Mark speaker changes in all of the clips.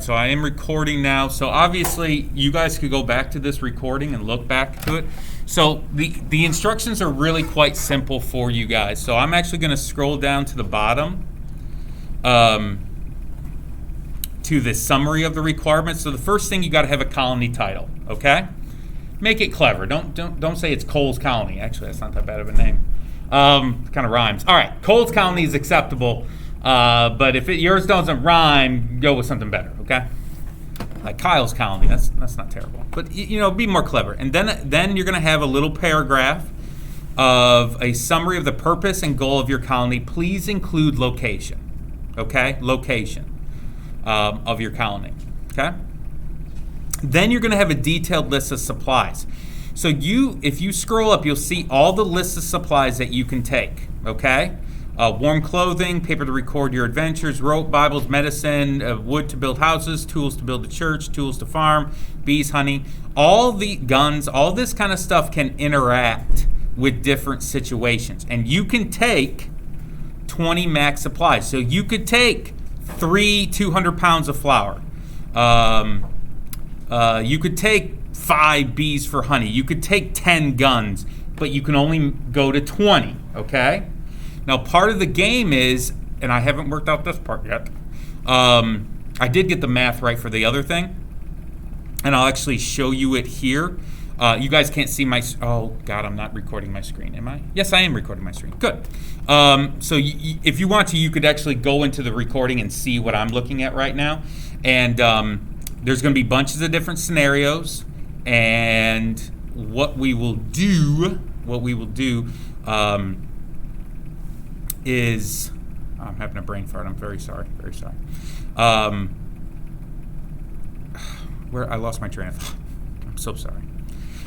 Speaker 1: right, so I am recording now. So obviously, you guys could go back to this recording and look back to it. So the instructions are really quite simple for you guys. So I'm actually going to scroll down to the bottom to the summary of the requirements. So the first thing, you got to have a colony title, okay? Make it clever. Don't say it's Cole's Colony. Actually, that's not that bad of a name. Kind of rhymes. All right, Cole's Colony is acceptable. But if yours doesn't rhyme, go with something better, okay? Like Kyle's Colony, that's not terrible. But, be more clever. And then you're going to have a little paragraph of a summary of the purpose and goal of your colony. Please include location, okay? Location of your colony, okay? Then you're going to have a detailed list of supplies. So if you scroll up, you'll see all the lists of supplies that you can take, okay? Warm clothing, paper to record your adventures, rope, Bibles, medicine, wood to build houses, tools to build a church, tools to farm, bees, honey. All the guns, all this kind of stuff can interact with different situations. And you can take 20 max supplies. So you could take 200 pounds of flour. You could take 5 bees for honey. You could take 10 guns, but you can only go to 20, okay? Now, part of the game is, and I haven't worked out this part yet, I did get the math right for the other thing, and I'll actually show you it here. You guys can't see my, oh God, I'm not recording my screen, am I? Yes, I am recording my screen, good. So if you want to, you could actually go into the recording and see what I'm looking at right now. And there's gonna be bunches of different scenarios, and what we will do is, I'm having a brain fart. I'm very sorry. Where I lost my train of thought. I'm so sorry.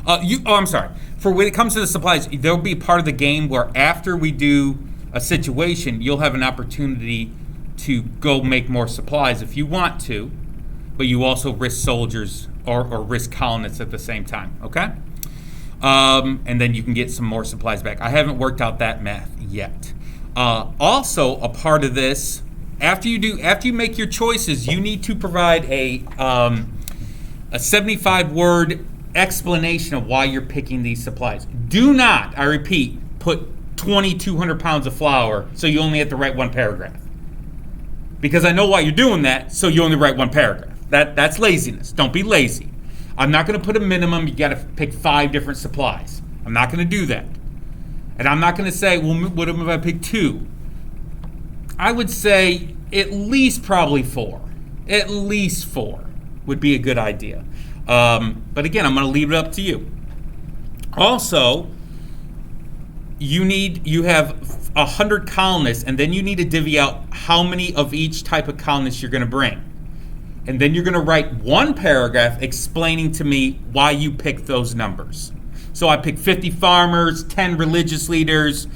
Speaker 1: I'm sorry. For when it comes to the supplies, there'll be part of the game where after we do a situation, you'll have an opportunity to go make more supplies if you want to, but you also risk soldiers or risk colonists at the same time. Okay. And then you can get some more supplies back. I haven't worked out that math yet. Also, a part of this, after you make your choices, you need to provide a 75-word explanation of why you're picking these supplies. Do not, I repeat, put 200 pounds of flour so you only have to write one paragraph. Because I know why you're doing that, so you only write one paragraph. That's laziness. Don't be lazy. I'm not going to put a minimum. You got to pick 5 different supplies. I'm not going to do that. And I'm not going to say, well, what if I pick 2? I would say at least probably 4. At least 4 would be a good idea. But again, I'm going to leave it up to you. Also, you have 100 colonists, and then you need to divvy out how many of each type of colonist you're going to bring. And then you're going to write one paragraph explaining to me why you picked those numbers. So I picked 50 farmers, 10 religious leaders,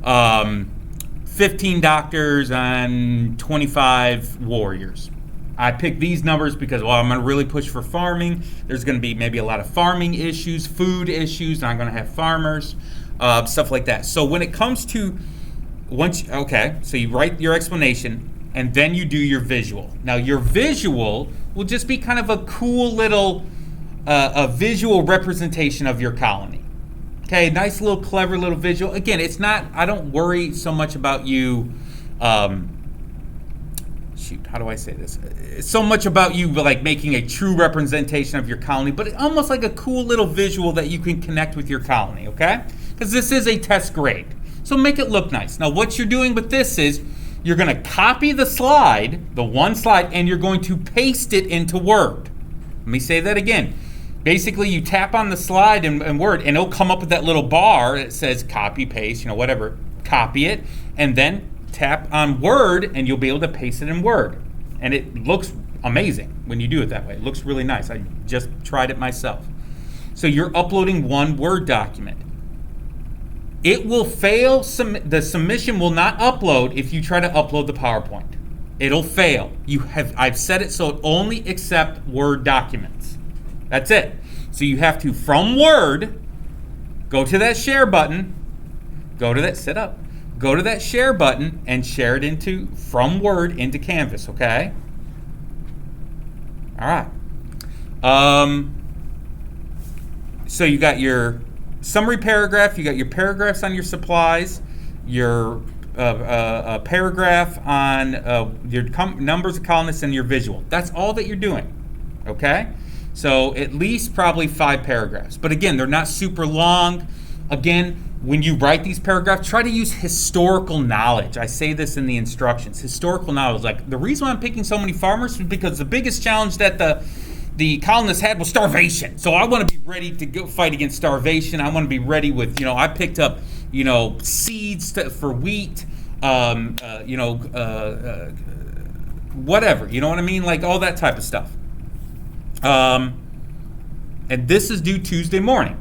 Speaker 1: 15 doctors, and 25 warriors. I picked these numbers because, well, I'm going to really push for farming. There's going to be maybe a lot of farming issues, food issues, and I'm going to have farmers, stuff like that. So when it comes to so you write your explanation, and then you do your visual. Now, your visual will just be kind of a cool little a visual representation of your colony. Okay, nice little clever little visual. Again, it's not, I don't worry so much about you, how do I say this? It's so much about you like making a true representation of your colony, but almost like a cool little visual that you can connect with your colony, okay? Because this is a test grade. So make it look nice. Now what you're doing with this is, you're gonna copy the slide, the one slide, and you're going to paste it into Word. Let me say that again. Basically, you tap on the slide in Word, and it'll come up with that little bar that says copy, paste, whatever. Copy it, and then tap on Word, and you'll be able to paste it in Word. And it looks amazing when you do it that way. It looks really nice. I just tried it myself. So you're uploading one Word document. It will fail, the submission will not upload if you try to upload the PowerPoint. It'll fail. I've set it so it only accepts Word documents. That's it. So you have to, from Word, go to that share button, go to that share button and share it from Word into Canvas, okay? All right. So you got your summary paragraph, you got your paragraphs on your supplies, your paragraph on your numbers of colonists, and your visual. That's all that you're doing, okay? So at least probably 5 paragraphs. But again, they're not super long. Again, when you write these paragraphs, try to use historical knowledge. I say this in the instructions. Historical knowledge. Like, the reason why I'm picking so many farmers is because the biggest challenge that the colonists had was starvation. So I want to be ready to go fight against starvation. I want to be ready with, I picked up, seeds for wheat, whatever. You know what I mean? Like all that type of stuff. And this is due Tuesday morning.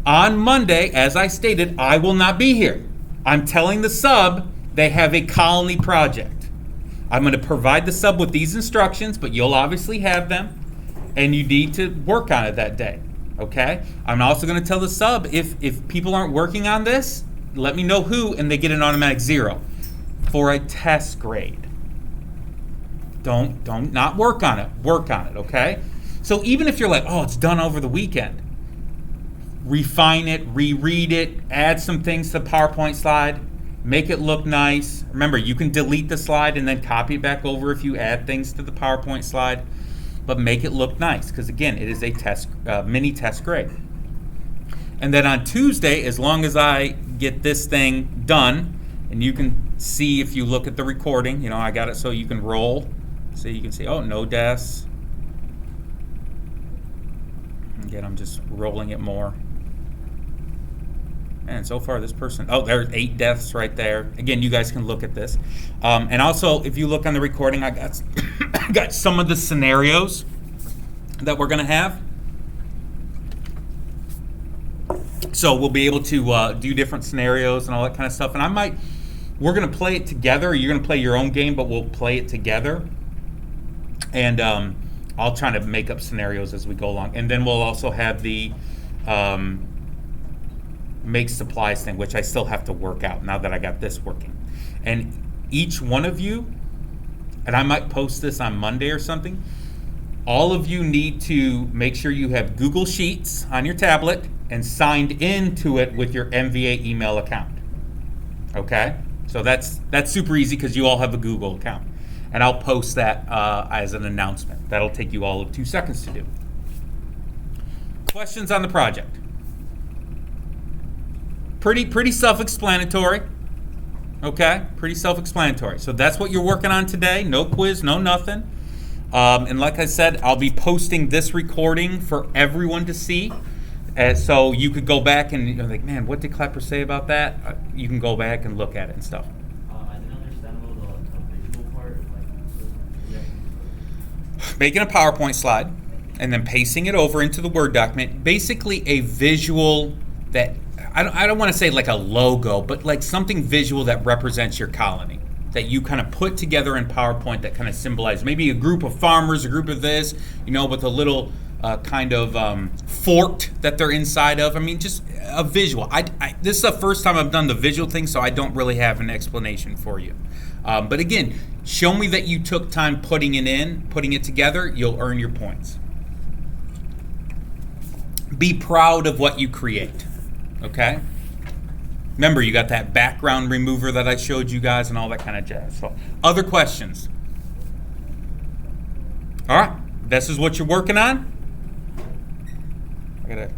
Speaker 1: On Monday, as I stated, I will not be here. I'm telling the sub they have a colony project. I'm going to provide the sub with these instructions, but you'll obviously have them, and you need to work on it that day, okay? I'm also going to tell the sub if people aren't working on this, let me know who, and they get an automatic 0 for a test grade. Don't not work on it. Work on it, okay? So even if you're like, oh, it's done over the weekend, refine it, reread it, add some things to the PowerPoint slide, make it look nice. Remember, you can delete the slide and then copy it back over if you add things to the PowerPoint slide, but make it look nice because, again, it is a test, mini test grade. And then on Tuesday, as long as I get this thing done, and you can see if you look at the recording, I got it so you can roll, so you can see, oh, no deaths. Again, I'm just rolling it more. And so far this person, there's 8 deaths right there. Again, you guys can look at this. And also, if you look on the recording, I got I got some of the scenarios that we're going to have. So we'll be able to do different scenarios and all that kind of stuff. And we're going to play it together. You're going to play your own game, but we'll play it together. And I'll try to make up scenarios as we go along. And then we'll also have the make supplies thing, which I still have to work out now that I got this working. And each one of you, and I might post this on Monday or something, all of you need to make sure you have Google Sheets on your tablet and signed into it with your MVA email account. Okay? So that's super easy because you all have a Google account. And I'll post that as an announcement. That'll take you all of 2 seconds to do. Questions on the project? Pretty self-explanatory. Okay, pretty self-explanatory. So that's what you're working on today. No quiz, no nothing. And like I said, I'll be posting this recording for everyone to see. So you could go back and you're like, man, what did Klepper say about that? You can go back and look at it and stuff.
Speaker 2: I didn't understand the visual part.
Speaker 1: Making a PowerPoint slide and then pasting it over into the Word document. Basically a visual that, I don't want to say like a logo, but like something visual that represents your colony, that you kind of put together in PowerPoint that kind of symbolizes maybe a group of farmers, a group of this, with a little kind of fort that they're inside of. I mean, just a visual. This is the first time I've done the visual thing, so I don't really have an explanation for you. But again, show me that you took time putting it together, you'll earn your points. Be proud of what you create. Okay? Remember, you got that background remover that I showed you guys and all that kind of jazz. So, other questions? All right. This is what you're working on. I gotta